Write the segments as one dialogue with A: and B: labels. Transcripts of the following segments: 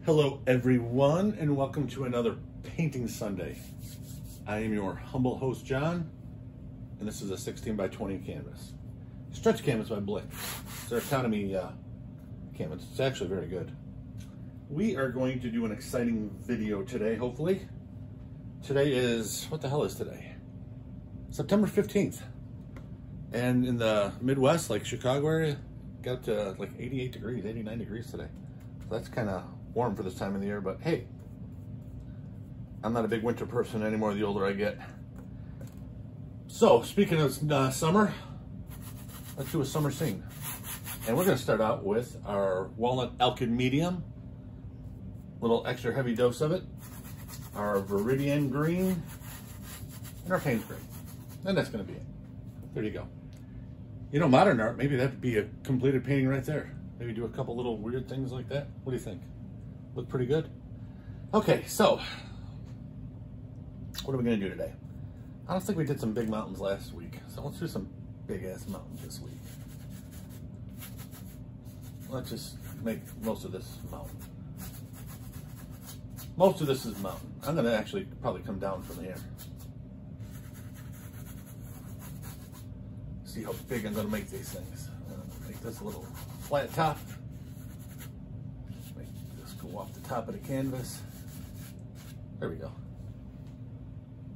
A: Hello everyone, and welcome to another Painting Sunday. I am your humble host, John, and this is a 16 by 20 canvas. Stretch canvas by Blick. It's their economy canvas. It's actually very good. We are going to do an exciting video today, hopefully. Today is, what the hell is today? September 15th. And in the Midwest, like Chicago area, got up to like 88 degrees, 89 degrees today. So that's kind of warm for this time of the year, but hey, I'm not a big winter person anymore the older I get. So speaking of summer, let's do a summer scene. And we're going to start out with our walnut Alkyd medium, little extra heavy dose of it, our Viridian green, and our Payne green. And that's going to be it. There you go. You know, modern art, maybe that'd be a completed painting right there. Maybe do a couple little weird things like that. What do you think? Look pretty good? Okay, so what are we gonna do today? I don't think we did some big mountains last week, so let's do some big ass mountains this week. Let's just make most of this mountain. Most of this is mountain. I'm gonna actually probably come down from here. See how big I'm gonna make these things. I'm gonna make this a little flat top. Make this go off the top of the canvas. There we go.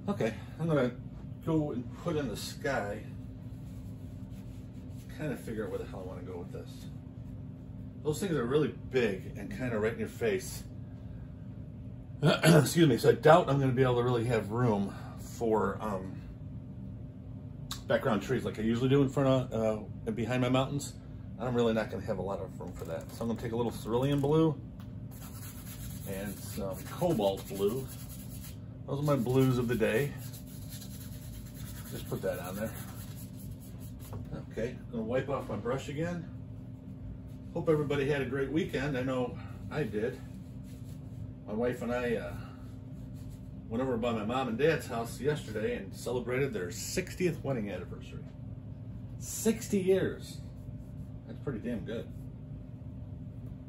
A: Okay, I'm gonna go and put in the sky. Kind of figure out where the hell I want to go with this. Those things are really big and kind of right in your face. Excuse me. So I doubt I'm going to be able to really have room for background trees like I usually do in front of and behind my mountains. I'm really not going to have a lot of room for that. So I'm going to take a little cerulean blue and some cobalt blue. Those are my blues of the day. Just put that on there. Okay, I'm going to wipe off my brush again. Hope everybody had a great weekend. I know I did. My wife and I went over by my mom and dad's house yesterday and celebrated their 60th wedding anniversary. 60 years. That's pretty damn good.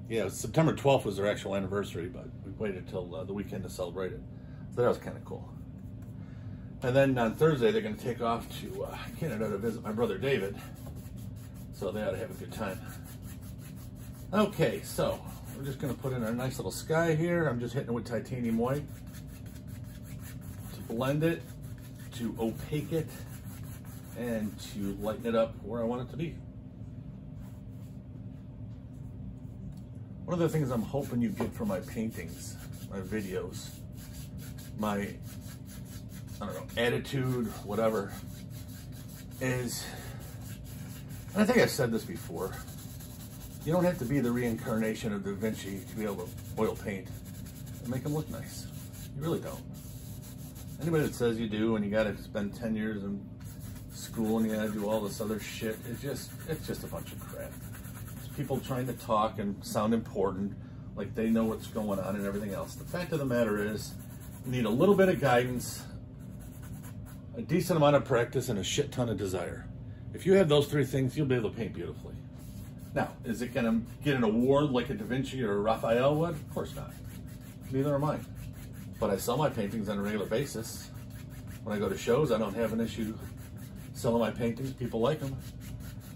A: Yeah, September 12th was their actual anniversary, but we waited till the weekend to celebrate it. So that was kind of cool. And then on Thursday, they're going to take off to Canada to visit my brother David. So they ought to have a good time. Okay, so we're just going to put in our nice little sky here. I'm just hitting it with titanium white to blend it, to opaque it, and to lighten it up where I want it to be. One of the things I'm hoping you get from my paintings, my videos, my, I don't know, attitude, whatever, is, and I think I've said this before, you don't have to be the reincarnation of Da Vinci to be able to oil paint and make them look nice. You really don't. Anybody that says you do and you gotta spend 10 years in school and you gotta do all this other shit, it's just a bunch of crap. It's people trying to talk and sound important, like they know what's going on and everything else. The fact of the matter is, you need a little bit of guidance, a decent amount of practice, and a shit ton of desire. If you have those three things, you'll be able to paint beautifully. Now, is it gonna get an award like a Da Vinci or a Raphael would? Of course not. Neither am I. But I sell my paintings on a regular basis. When I go to shows, I don't have an issue selling my paintings. People like them.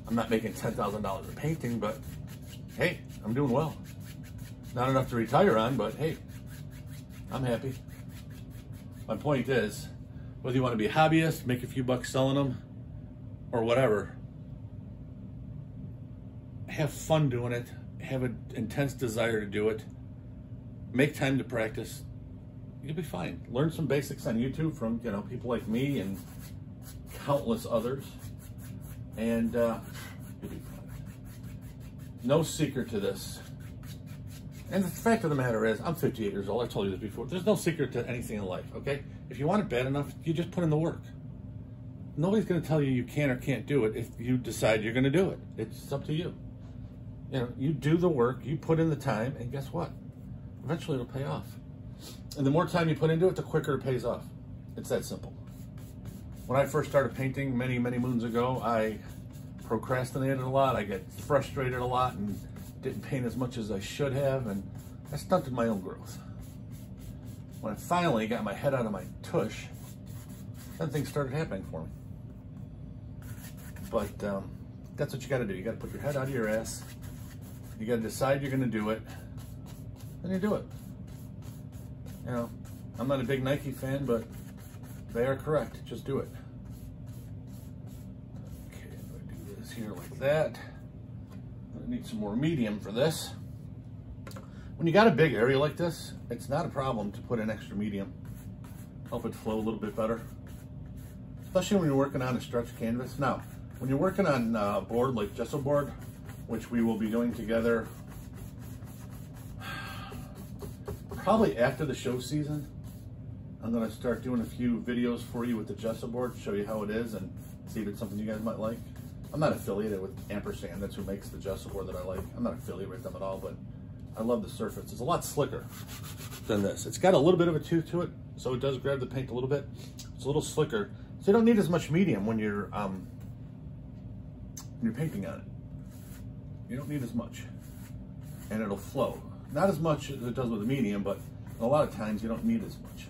A: I'm not making $10,000 a painting, but hey, I'm doing well. Not enough to retire on, but hey, I'm happy. My point is, whether you want to be a hobbyist, make a few bucks selling them, or whatever, have fun doing it, have an intense desire to do it, make time to practice, you'll be fine. Learn some basics on YouTube from, you know, people like me and countless others, and you'll be fine. No secret to this. And the fact of the matter is, I'm 58 years old. I've told you this before. There's no secret to anything in life, okay? If you want it bad enough, you just put in the work. Nobody's going to tell you you can or can't do it if you decide you're going to do it. It's up to you. You know, you do the work, you put in the time, and guess what? Eventually it'll pay off. And the more time you put into it, the quicker it pays off. It's that simple. When I first started painting many, many moons ago, I procrastinated a lot. I get frustrated a lot and didn't paint as much as I should have. And I stunted my own growth. When I finally got my head out of my tush, then things started happening for me. But that's what you gotta do. You gotta put your head out of your ass. You gotta decide you're gonna do it, and you do it. You know, I'm not a big Nike fan, but they are correct. Just do it. Okay, I'm gonna do this here like that. I need some more medium for this. When you got a big area like this, it's not a problem to put in extra medium. Help it flow a little bit better. Especially when you're working on a stretch canvas. Now, when you're working on a board like gesso board, which we will be doing together probably after the show season, I'm gonna start doing a few videos for you with the gesso board, show you how it is and see if it's something you guys might like. I'm not affiliated with Ampersand, that's who makes the gesso board that I like. I'm not affiliated with them at all, but I love the surface. It's a lot slicker than this. It's got a little bit of a tooth to it, so it does grab the paint a little bit. It's a little slicker, so you don't need as much medium when you're painting on it. You don't need as much, and it'll flow. Not as much as it does with the medium, but a lot of times you don't need as much.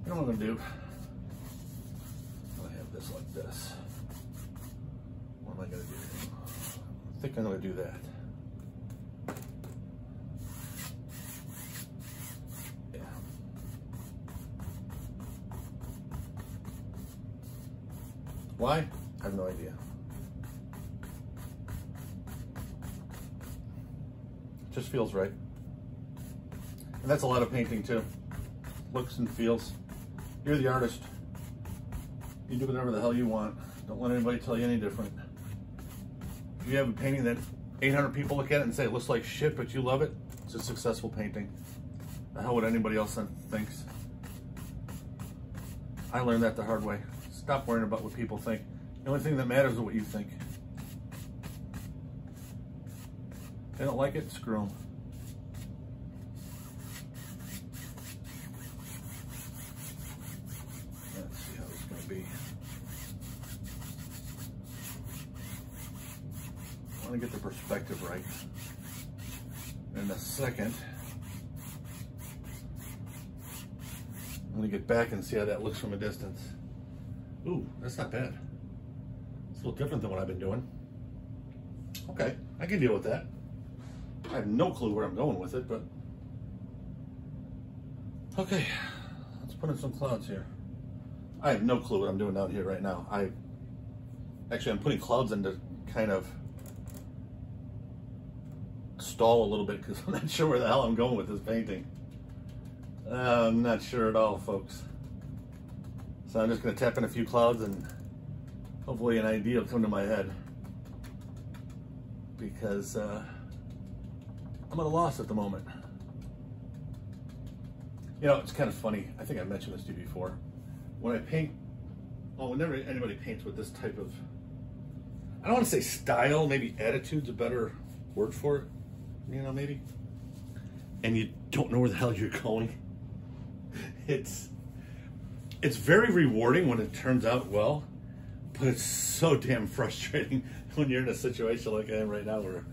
A: You know what I'm gonna do? I'm gonna have this like this. What am I gonna do? I think I'm gonna do that. Yeah. Why? I have no idea. Just feels right. And that's a lot of painting too. Looks and feels. You're the artist. You do whatever the hell you want. Don't let anybody tell you any different. If you have a painting that 800 people look at it and say it looks like shit, but you love it, it's a successful painting. The hell would anybody else thinks? I learned that the hard way. Stop worrying about what people think. The only thing that matters is what you think. If they don't like it, screw them. Let's see how it's going to be. I want to get the perspective right. In a second, I'm going to get back and see how that looks from a distance. Ooh, that's not bad. It's a little different than what I've been doing. Okay, I can deal with that. I have no clue where I'm going with it, but okay, let's put in some clouds here. I have no clue what I'm doing down here right now. I'm putting clouds in to kind of stall a little bit because I'm not sure where the hell I'm going with this painting. I'm not sure at all, folks. So I'm just going to tap in a few clouds and hopefully an idea will come to my head, because I'm at a loss at the moment. You know, it's kind of funny. I think I mentioned this to you before. When I paint, well, whenever anybody paints with this type of, I don't want to say style, maybe attitude's a better word for it, you know, maybe, and you don't know where the hell you're going. It's very rewarding when it turns out well, but it's so damn frustrating when you're in a situation like I am right now where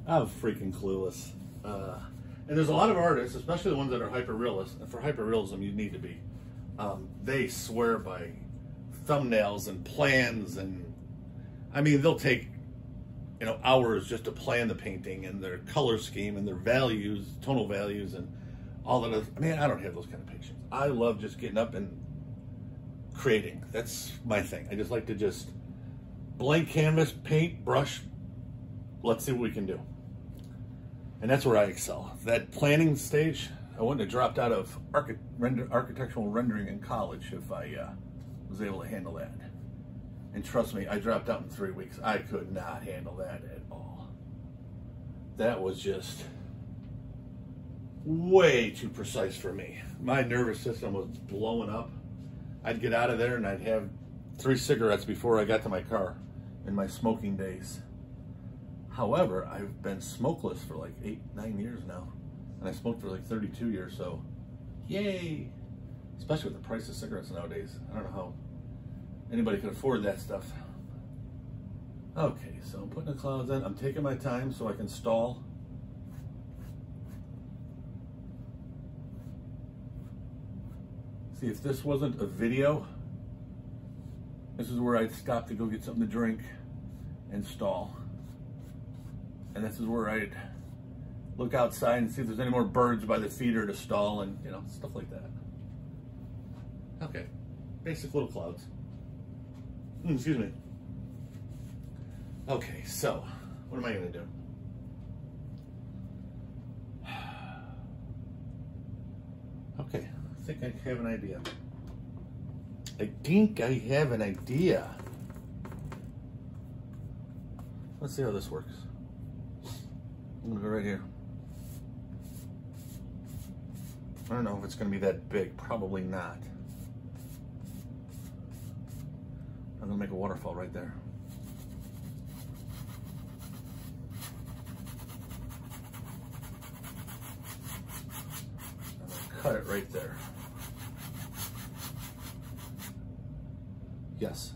A: I'm freaking clueless. And there's a lot of artists, especially the ones that are hyper-realist, and for hyper-realism you need to be, they swear by thumbnails and plans, and I mean, they'll take, you know, hours just to plan the painting and their color scheme and their values, tonal values, and all that. I mean, I don't have those kind of patience. I love just getting up and creating. That's my thing. I just like to just blank canvas, paint, brush, let's see what we can do. And that's where I excel. That planning stage, I wouldn't have dropped out of architectural rendering in college if I was able to handle that. And trust me, I dropped out in 3 weeks. I could not handle that at all. That was just way too precise for me. My nervous system was blowing up. I'd get out of there and I'd have 3 cigarettes before I got to my car in my smoking days. However, I've been smokeless for like 8-9 years now. And I smoked for like 32 years, so yay! Especially with the price of cigarettes nowadays. I don't know how anybody can afford that stuff. Okay, so I'm putting the clouds in. I'm taking my time so I can stall. See, if this wasn't a video, this is where I'd stop to go get something to drink and stall. And this is where I'd look outside and see if there's any more birds by the feeder to stall and, you know, stuff like that. Okay, basic little clouds. Excuse me. Okay, so what am I gonna do? Okay, I think I have an idea. I think I have an idea. Let's see how this works. I'm gonna go right here. I don't know if it's gonna be that big, probably not. I'm gonna make a waterfall right there. I'm gonna cut it right there. Yes.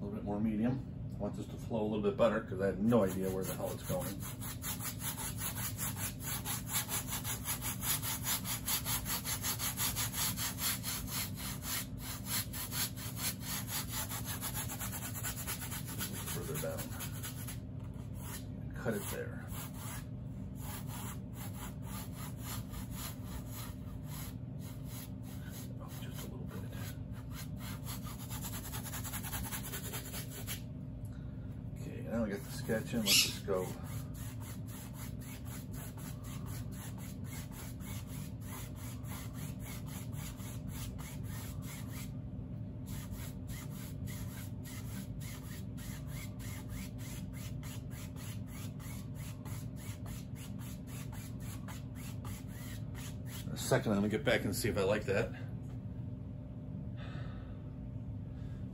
A: A little bit more medium. I want this to flow a little bit better because I have no idea where the hell it's going. Further down. Cut it there. Oh, just a little bit. Now we got the sketch in, let's just go. In a second, I'm gonna get back and see if I like that.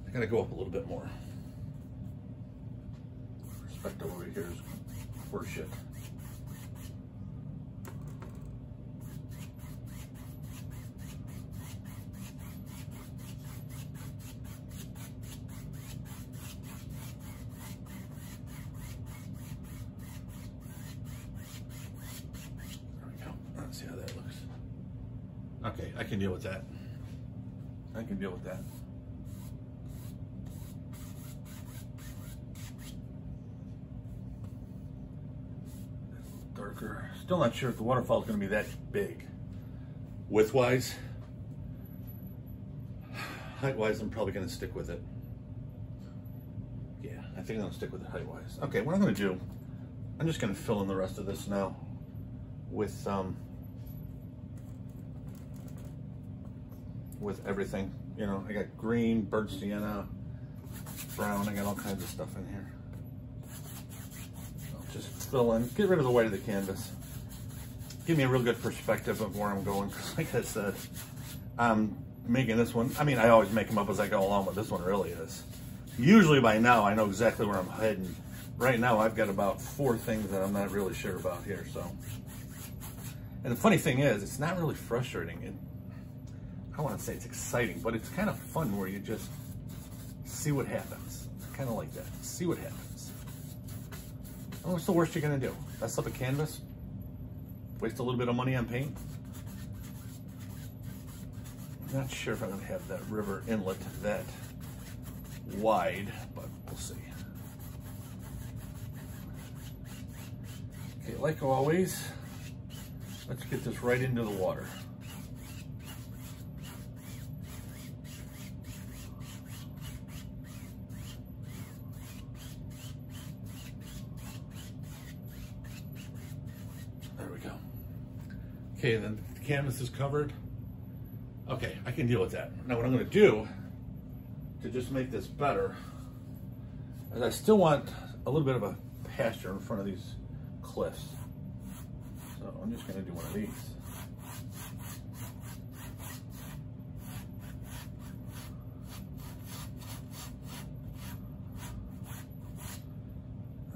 A: I gotta go up a little bit more. Perspective over here is horseshit. There we go. Let's see how that looks. Okay, I can deal with that. I can deal with that. Darker. Still not sure if the waterfall is going to be that big. Width-wise, height-wise, I'm probably going to stick with it. Yeah, I think I'm going to stick with it height-wise. Okay, what I'm going to do, I'm just going to fill in the rest of this now with everything. You know, I got green, burnt sienna, brown. I got all kinds of stuff in here. Just fill in, get rid of the weight of the canvas. Give me a real good perspective of where I'm going. Because like I said, I'm making this one. I mean, I always make them up as I go along, but this one really is. Usually by now, I know exactly where I'm heading. Right now, I've got about 4 things that I'm not really sure about here. So, and the funny thing is, it's not really frustrating. I don't want to say it's exciting, but it's kind of fun where you just see what happens. Kind of like that. See what happens. What's the worst you're gonna do? Mess up a canvas? Waste a little bit of money on paint? I'm not sure if I'm gonna have that river inlet that wide, but we'll see. Okay, like always, let's get this right into the water. Okay, then the canvas is covered. Okay, I can deal with that. Now what I'm gonna do to just make this better is I still want a little bit of a pasture in front of these cliffs. So I'm just gonna do one of these.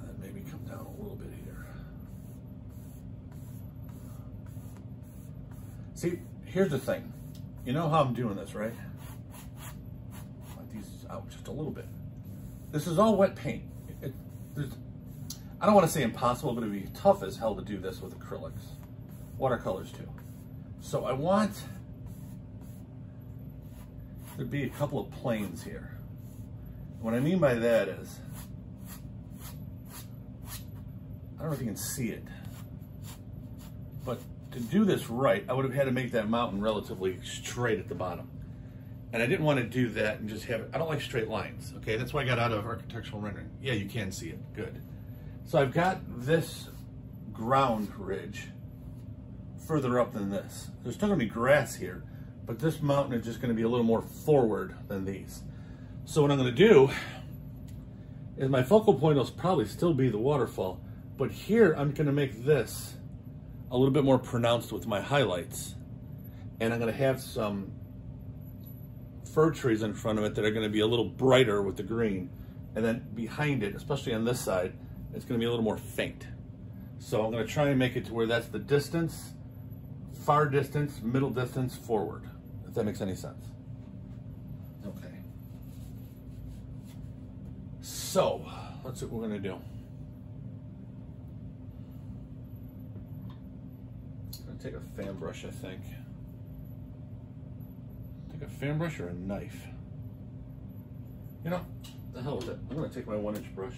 A: And maybe come down a little bit here. See, here's the thing. You know how I'm doing this, right? Let these out just a little bit. This is all wet paint. I don't want to say impossible, but it'd be tough as hell to do this with acrylics. Watercolors too. So I want there'd be a couple of planes here. What I mean by that is, I don't know if you can see it, but to do this right, I would have had to make that mountain relatively straight at the bottom. And I didn't want to do that and just have it, I don't like straight lines, okay? That's why I got out of architectural rendering. Yeah, you can see it, good. So I've got this ground ridge further up than this. There's still gonna be grass here, but this mountain is just gonna be a little more forward than these. So what I'm gonna do is my focal point will probably still be the waterfall, but here I'm gonna make this a little bit more pronounced with my highlights. And I'm gonna have some fir trees in front of it that are gonna be a little brighter with the green. And then behind it, especially on this side, it's gonna be a little more faint. So I'm gonna try and make it to where that's the distance, far distance, middle distance, forward, if that makes any sense. Okay. So, that's what we're gonna do. I'm gonna take a fan brush, I think. Take a fan brush or a knife? You know, the hell with it. I'm gonna take my 1-inch brush.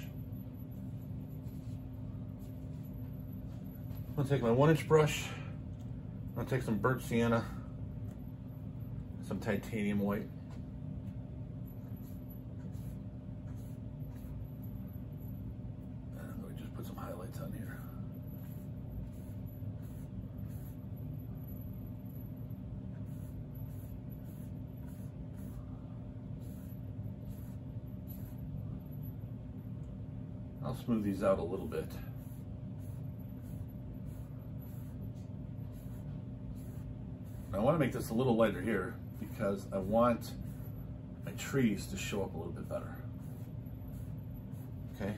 A: I'm gonna take my 1-inch brush. I'm gonna take some burnt sienna, some titanium white. And I'm gonna just put some highlights on here. I'll smooth these out a little bit. I want to make this a little lighter here because I want my trees to show up a little bit better. Okay?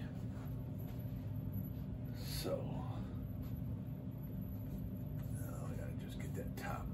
A: So, now I gotta just get that top.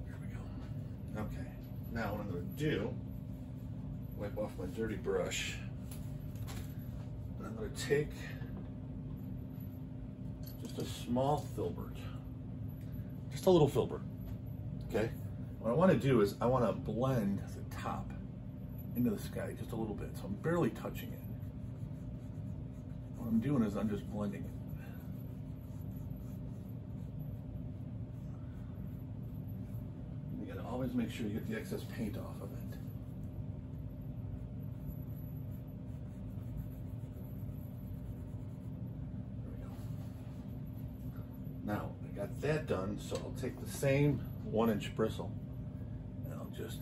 A: There we go. Okay, now what I'm going to do, wipe off my dirty brush, and I'm going to take just a small filbert, just a little filbert, okay? What I want to do is I want to blend the top into the sky just a little bit, so I'm barely touching it. What I'm doing is I'm just blending it. Always make sure you get the excess paint off of it. There we go. Now, I got that done, so I'll take the same 1-inch bristle and I'll just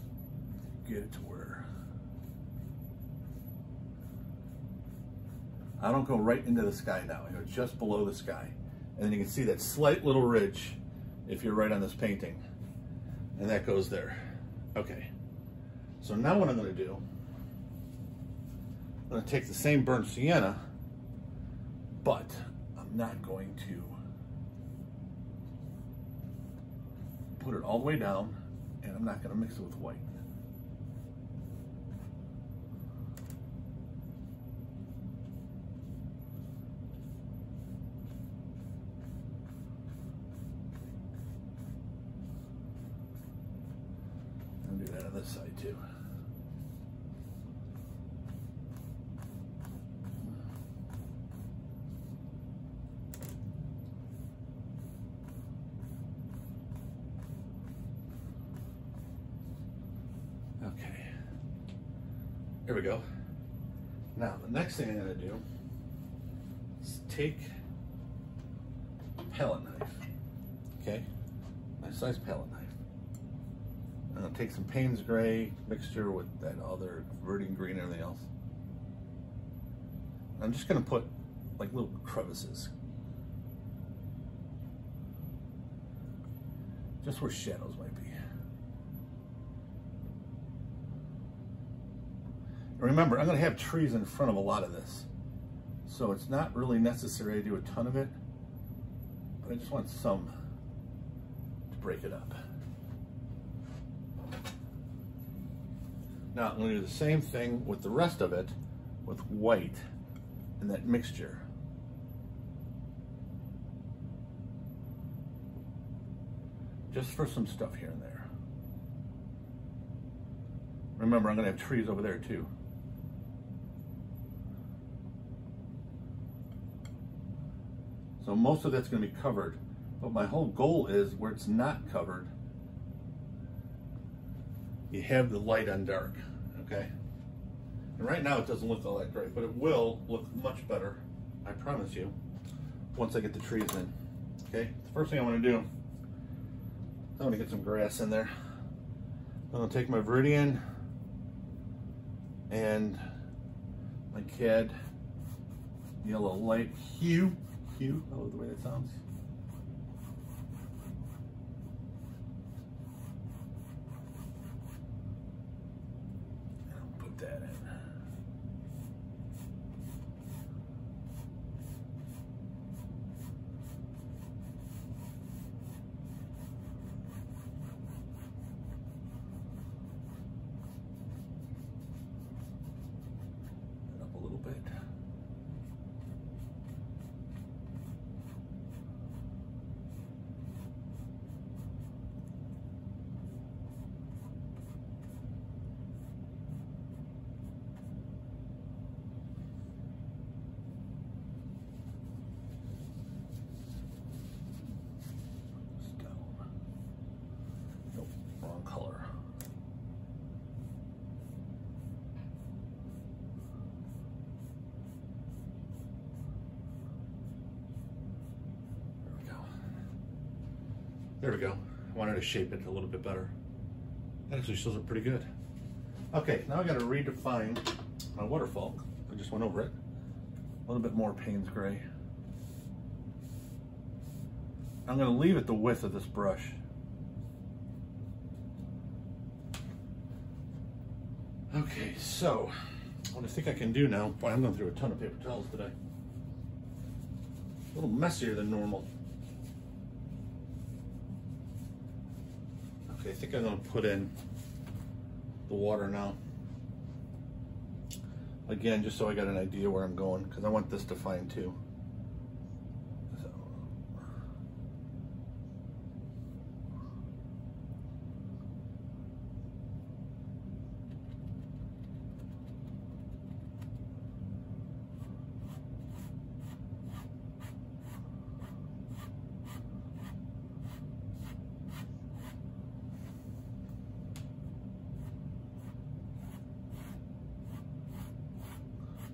A: get it to where I don't go right into the sky now. I go just below the sky. And then you can see that slight little ridge if you're right on this painting. And that goes there. Okay. So now what I'm going to do, I'm going to take the same burnt sienna, but I'm not going to put it all the way down, and I'm not going to mix it with white. Do that on this side too. Okay. Here we go. Now, the next thing I'm going to do is take a palette knife. Okay? Nice size palette knife. I'm going to take some Payne's gray mixture with that other Viridian green and everything else. I'm just going to put like little crevices. Just where shadows might be. Remember, I'm going to have trees in front of a lot of this, so it's not really necessary to do a ton of it, but I just want some to break it up. Now I'm going to do the same thing with the rest of it with white and that mixture. Just for some stuff here and there. Remember, I'm going to have trees over there too. So most of that's going to be covered, but my whole goal is where it's not covered, you have the light on dark, okay? And right now it doesn't look all that great, but it will look much better, I promise you, once I get the trees in, okay? The first thing I want to do, I want to get some grass in there. I'm going to take my Viridian and my Cadmium Yellow Light Hue. I love the way that sounds. I'll put that in. Up a little bit. There we go. I wanted to shape it a little bit better. That actually shows up pretty good. Okay, now I got to redefine my waterfall. I just went over it. A little bit more Payne's gray. I'm going to leave it the width of this brush. Okay, so what I think I can do now, boy, I'm going through a ton of paper towels today. A little messier than normal. Okay, I think I'm going to put in the water now. Again, just so I got an idea where I'm going, because I want this defined too. So.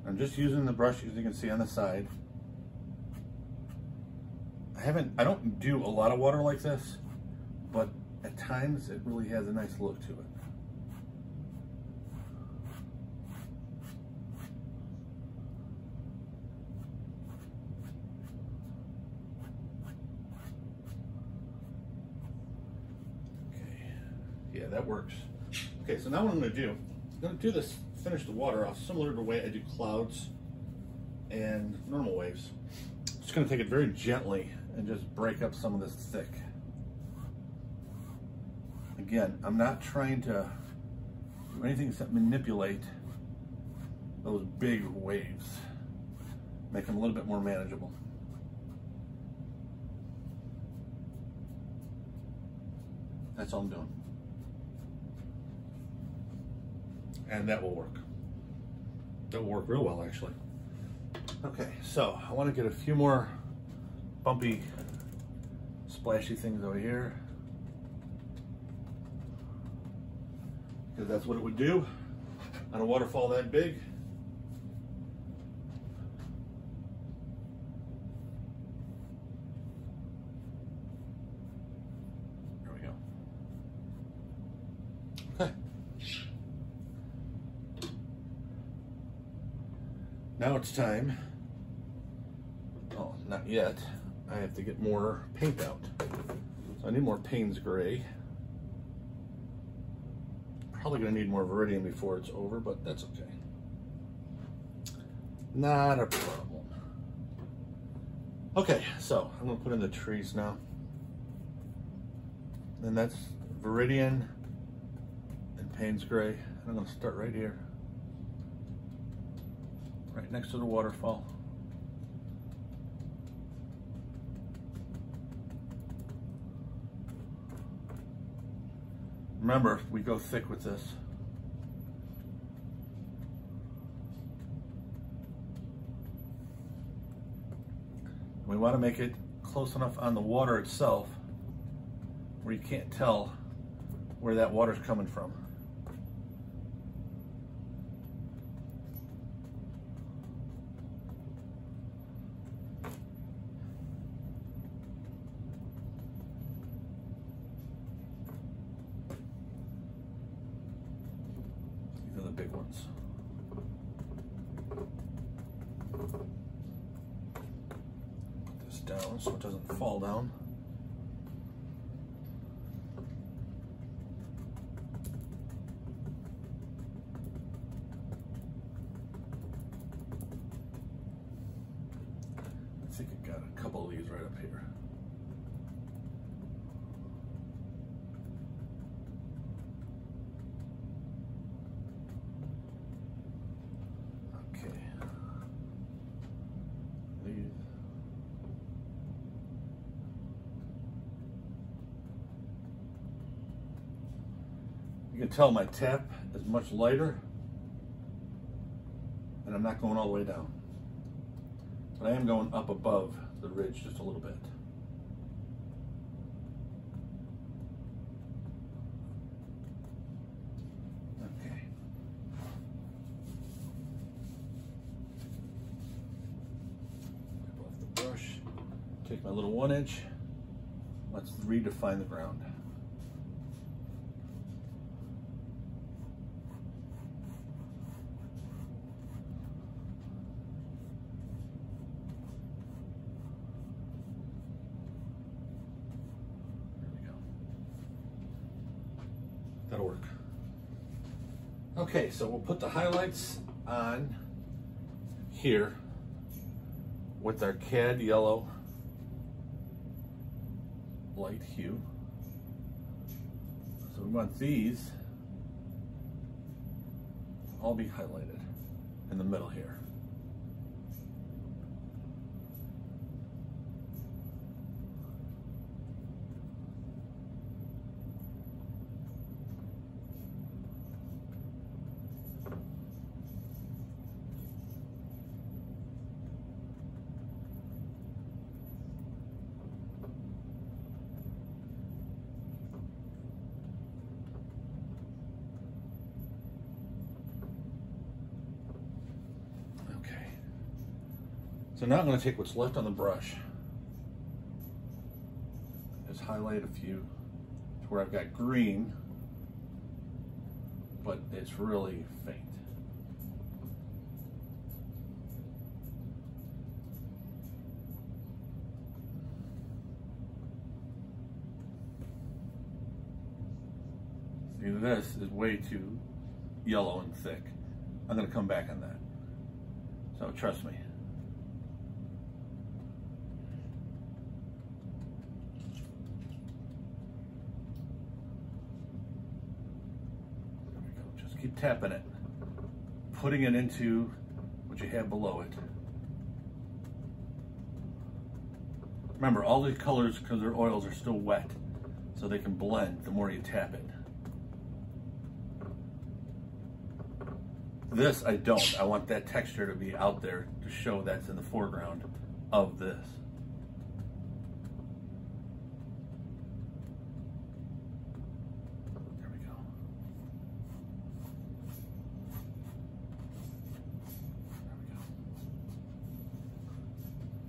A: I'm just using the brush, as you can see on the side. I don't do a lot of water like this, but at times it really has a nice look to it. Okay, yeah, that works. Okay, so now what I'm going to do, this, finish the water off similar to the way I do clouds and normal waves. Just going to take it very gently and just break up some of this thick. Again, I'm not trying to do anything except manipulate those big waves, make them a little bit more manageable. That's all I'm doing. And that will work. That will work real well, actually. Okay, so I want to get a few more bumpy, splashy things over here, because that's what it would do on a waterfall that big. There we go. Okay. Now it's time, oh, not yet, I have to get more paint out. So I need more Payne's gray. Probably gonna need more Viridian before it's over, but that's okay. Not a problem. Okay, so I'm gonna put in the trees now. And that's Viridian and Payne's Gray. And I'm gonna start right here. Right next to the waterfall. Remember, we go thick with this. We want to make it close enough on the water itself where you can't tell where that water's coming from. These are the big ones. Put this down so it doesn't fall down. I think I got a couple of these right up here. Okay. These. You can tell my tap is much lighter, and I'm not going all the way down. But I am going up above the ridge just a little bit. Okay. Wipe off the brush. Take my little 1-inch. Let's redefine the ground. That'll work. Okay, so we'll put the highlights on here with our Cadmium Yellow Light Hue. So we want these all be highlighted in the middle here. So now I'm going to take what's left on the brush, just highlight a few to where I've got green, but it's really faint. See, this is way too yellow and thick. I'm going to come back on that. So trust me. Keep tapping it, putting it into what you have below it. Remember, all these colors, because their oils are still wet, so they can blend the more you tap it. This I don't. I want that texture to be out there to show that's in the foreground of this.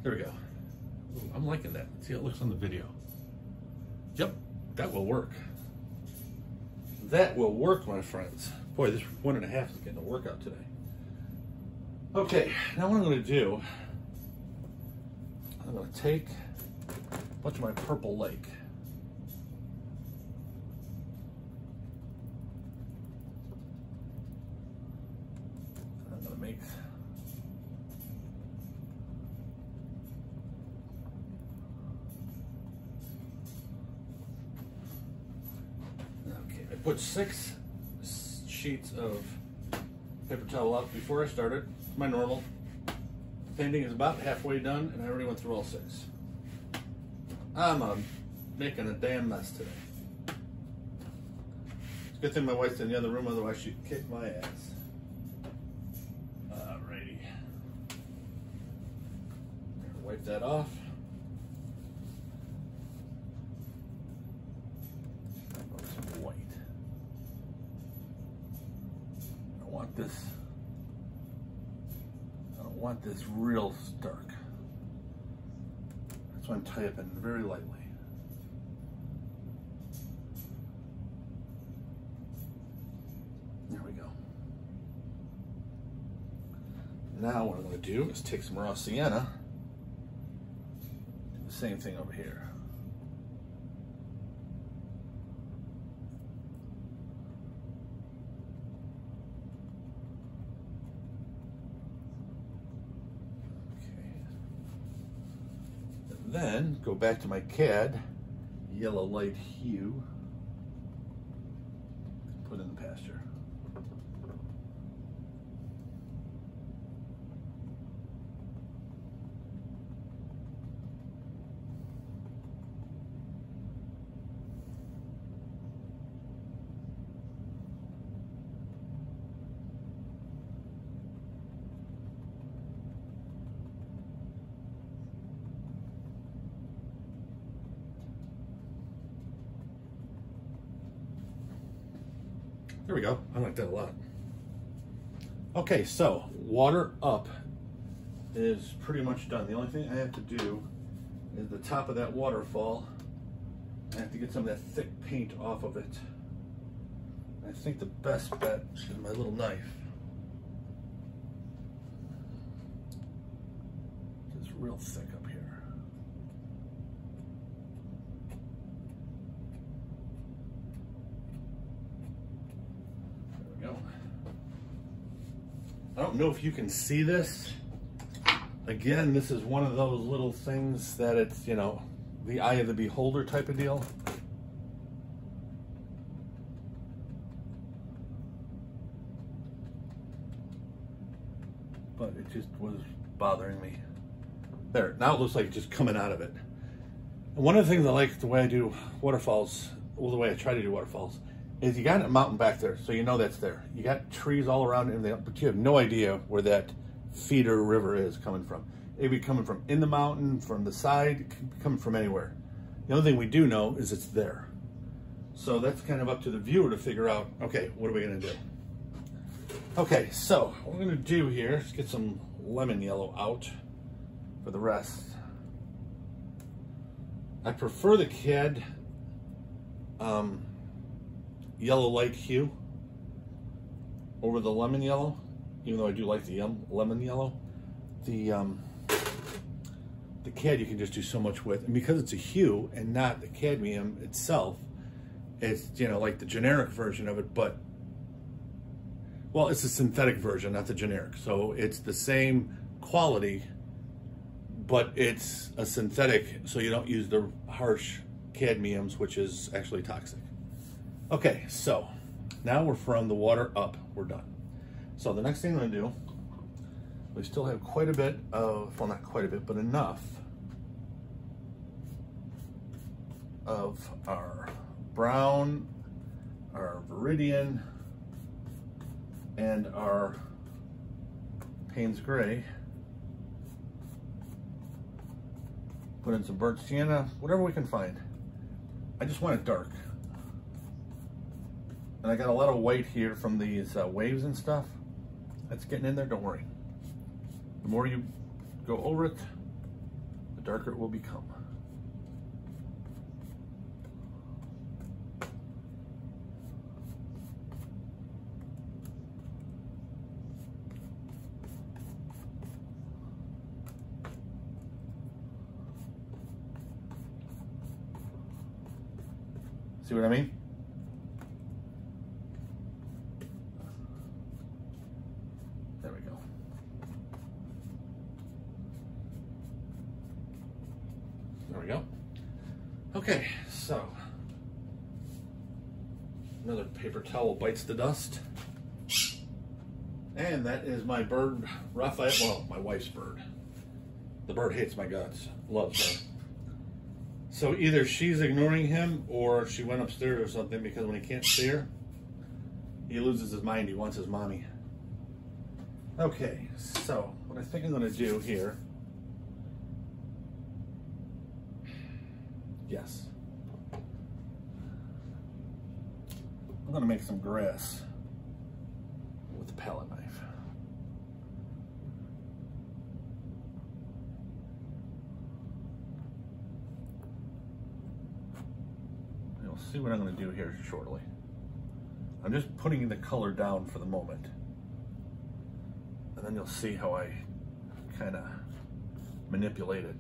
A: There we go. Ooh, I'm liking that. See how it looks on the video. Yep, that will work. That will work, my friends. Boy, this 1.5 is getting a workout today. Okay, now what I'm going to do, I'm going to take a bunch of my purple lake. I'm going to make put 6 sheets of paper towel out before I started. My normal. The painting is about halfway done, and I already went through all 6. I'm making a damn mess today. It's a good thing my wife's in the other room, otherwise she'd kick my ass. Alrighty. Wipe that off. Some white. I don't want this real stark. That's why I'm typing very lightly. There we go. Now what I'm going to do is take some raw sienna, do the same thing over here. Then go back to my Cadmium Yellow Light Hue, put in the pasture. There we go. I like that a lot. Okay, so water up is pretty much done. The only thing I have to do is the top of that waterfall. I have to get some of that thick paint off of it. I think the best bet is my little knife. It's real thick up here. I don't know if you can see this. Again, this is one of those little things that it's, you know, the eye of the beholder type of deal. But it just was bothering me. There, now it looks like it's just coming out of it. And one of the things I like the way I do waterfalls, well, the way I try to do waterfalls, is you got a mountain back there, so you know that's there. You got trees all around it, but you have no idea where that feeder river is coming from. It could be coming from in the mountain, from the side, it could be coming from anywhere. The only thing we do know is it's there. So that's kind of up to the viewer to figure out, okay, what are we gonna do? Okay, so what we're gonna do here is get some lemon yellow out for the rest. I prefer the Cadmium Yellow Light Hue over the lemon yellow, even though I do like the lemon yellow. The Cad you can just do so much with, and because it's a hue and not the cadmium itself, it's, you know, like the generic version of it, but, well, it's a synthetic version, not the generic. So it's the same quality, but it's a synthetic, so you don't use the harsh cadmiums, which is actually toxic. Okay, so now we're from the water up, we're done. So the next thing I'm gonna do, we still have quite a bit of, well, not quite a bit, but enough of our brown, our Viridian, and our Payne's gray. Put in some burnt sienna, whatever we can find. I just want it dark. And I got a lot of white here from these waves and stuff. That's getting in there, don't worry. The more you go over it, the darker it will become. See what I mean? There we go. There we go. Okay, so Another paper towel bites the dust. And that is my bird, Raphael, well, my wife's bird. The bird hates my guts, loves her. So either she's ignoring him or she went upstairs or something, because when he can't see her, he loses his mind. He wants his mommy. Okay, so what I think I'm gonna do here, yes. I'm gonna make some grass with the palette knife. You'll see what I'm gonna do here shortly. I'm just putting the color down for the moment. And then you'll see how I kind of manipulate it.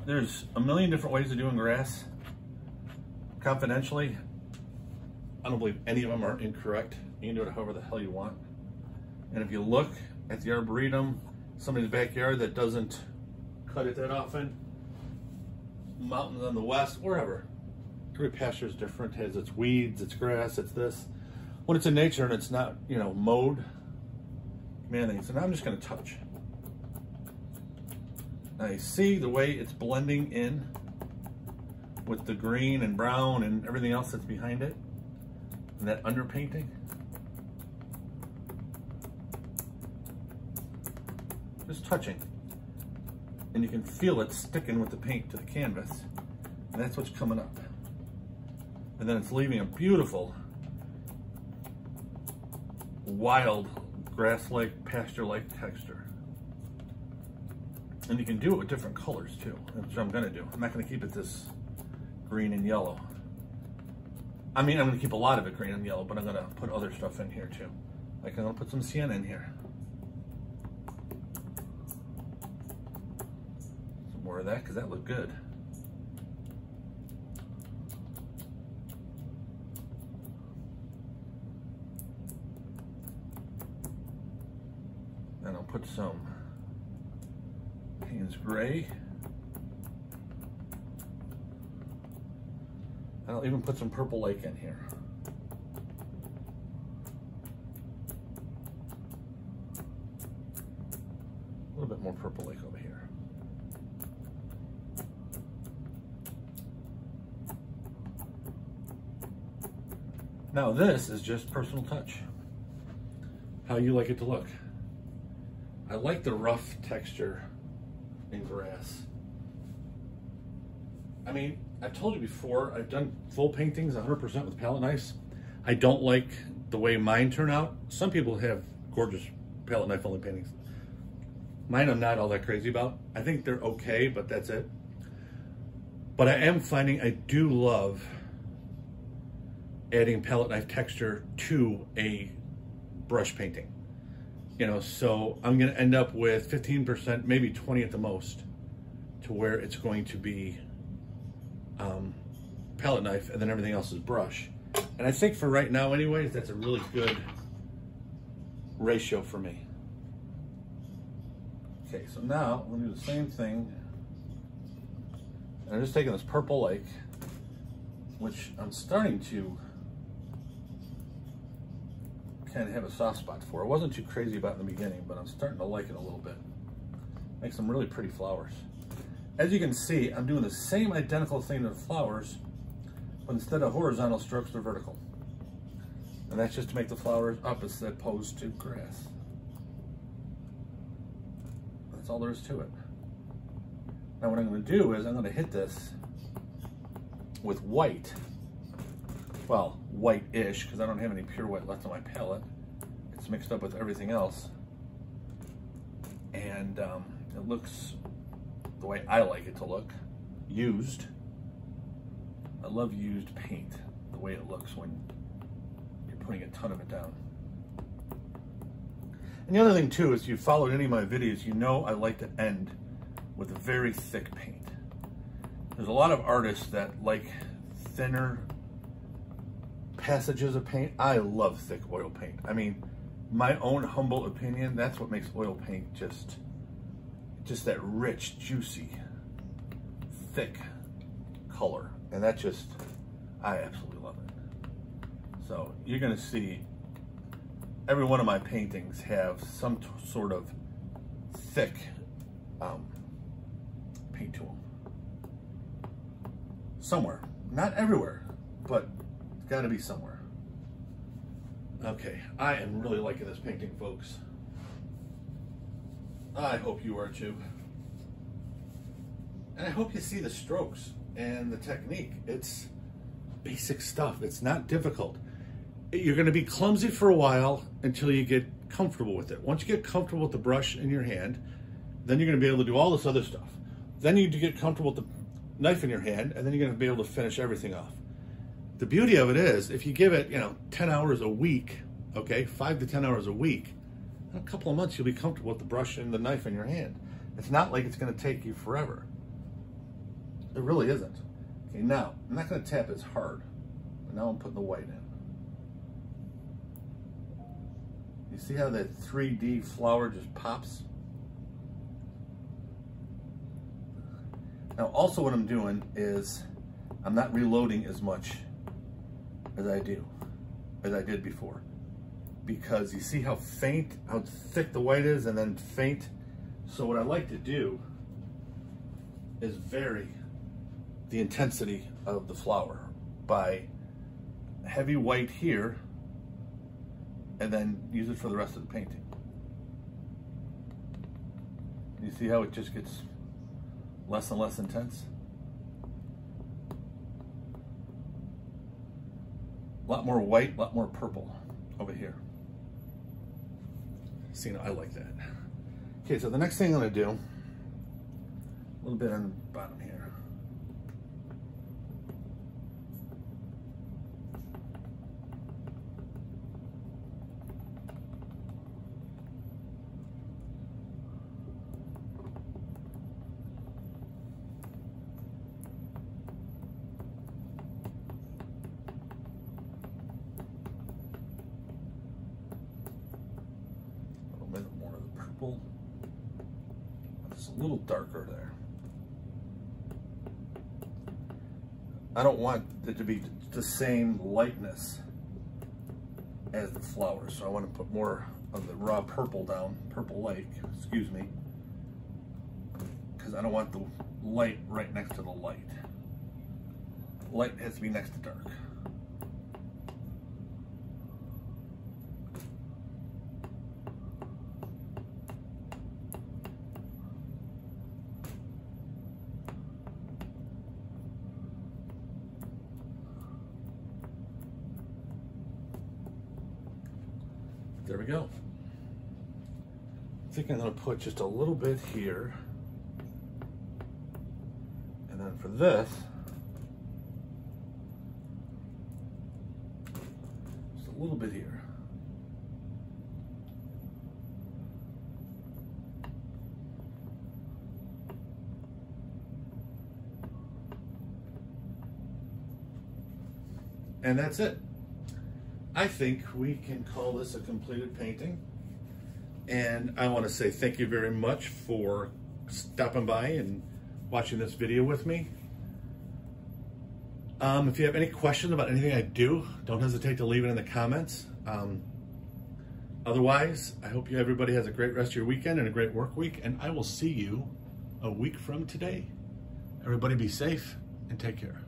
A: There's a million different ways of doing grass. Confidentially, I don't believe any of them are incorrect. You can do it however the hell you want. And if you look at the Arboretum, somebody's backyard that doesn't cut it that often, mountains on the west, wherever, every pasture is different, has its weeds, its grass, it's this. When it's in nature and it's not, you know, mowed, man, so now I'm just gonna touch. Now you see the way it's blending in with the green and brown and everything else that's behind it, and that underpainting. Just touching. And you can feel it sticking with the paint to the canvas. And that's what's coming up. And then it's leaving a beautiful, wild, grass-like, pasture-like texture. And you can do it with different colors too, which I'm gonna do. I'm not gonna keep it this green and yellow. I mean, I'm gonna keep a lot of it green and yellow, but I'm gonna put other stuff in here too. Like I'm gonna put some sienna in here. Some more of that, because that looked good. And I'll put some Payne's gray. And I'll even put some purple lake in here. A little bit more purple lake over here. Now this is just personal touch. How you like it to look. I like the rough texture in grass. I mean, I've told you before, I've done full paintings 100% with palette knives. I don't like the way mine turn out. Some people have gorgeous palette knife only paintings. Mine I'm not all that crazy about. I think they're okay, but that's it. But I am finding I do love adding palette knife texture to a brush painting. You know, so I'm gonna end up with 15%, maybe 20 at the most, to where it's going to be palette knife and then everything else is brush. And I think for right now anyways, that's a really good ratio for me. Okay, so now I'm gonna do the same thing. And I'm just taking this purple lake, which I'm starting to kind of have a soft spot for. I wasn't too crazy about in the beginning, but I'm starting to like it a little bit. Make some really pretty flowers. As you can see, I'm doing the same identical thing to the flowers, but instead of horizontal strokes, they're vertical. And that's just to make the flowers up as opposed to grass. That's all there is to it. Now what I'm going to do is I'm going to hit this with white. Well, white-ish, because I don't have any pure white left on my palette. It's mixed up with everything else. And it looks the way I like it to look, used. I love used paint, the way it looks when you're putting a ton of it down. And the other thing too is, if you followed any of my videos, you know I like to end with a very thick paint. There's a lot of artists that like thinner passages of paint. I love thick oil paint. I mean, my own humble opinion, that's what makes oil paint just that rich, juicy, thick color. And that just, I absolutely love it. So you're gonna see every one of my paintings have some sort of thick paint to them. Somewhere, not everywhere, but it's gotta be somewhere. Okay, I am really liking this painting, folks. I hope you are too. And I hope you see the strokes and the technique. It's basic stuff. It's not difficult. You're going to be clumsy for a while until you get comfortable with it. Once you get comfortable with the brush in your hand, then you're going to be able to do all this other stuff. Then you get comfortable with the knife in your hand, and then you're going to be able to finish everything off. The beauty of it is, if you give it, 10 hours a week, okay, 5 to 10 hours a week, in a couple of months you'll be comfortable with the brush and the knife in your hand. It's not like it's going to take you forever. It really isn't. Okay, now, I'm not going to tap as hard, but now I'm putting the white in. You see how that 3D flower just pops? Now, also what I'm doing is I'm not reloading as much as I did before. Because you see how faint, how thick the white is, and then faint. So what I like to do is vary the intensity of the flower by heavy white here, and then use it for the rest of the painting. You see how it just gets less and less intense? A lot more white, a lot more purple over here. See, I like that. Okay, so the next thing I'm gonna do, a little bit on the bottom here. It's a little darker there. I don't want it to be the same lightness as the flowers, so I want to put more of the raw purple down, purple light, excuse me, because I don't want the light right next to the light. Light has to be next to dark. There we go. I think I'm going to put just a little bit here. And then for this, just a little bit here. And that's it. I think we can call this a completed painting. And I want to say thank you very much for stopping by and watching this video with me. If you have any questions about anything I do, don't hesitate to leave it in the comments. Otherwise, I hope everybody has a great rest of your weekend and a great work week, and I will see you a week from today. Everybody be safe and take care.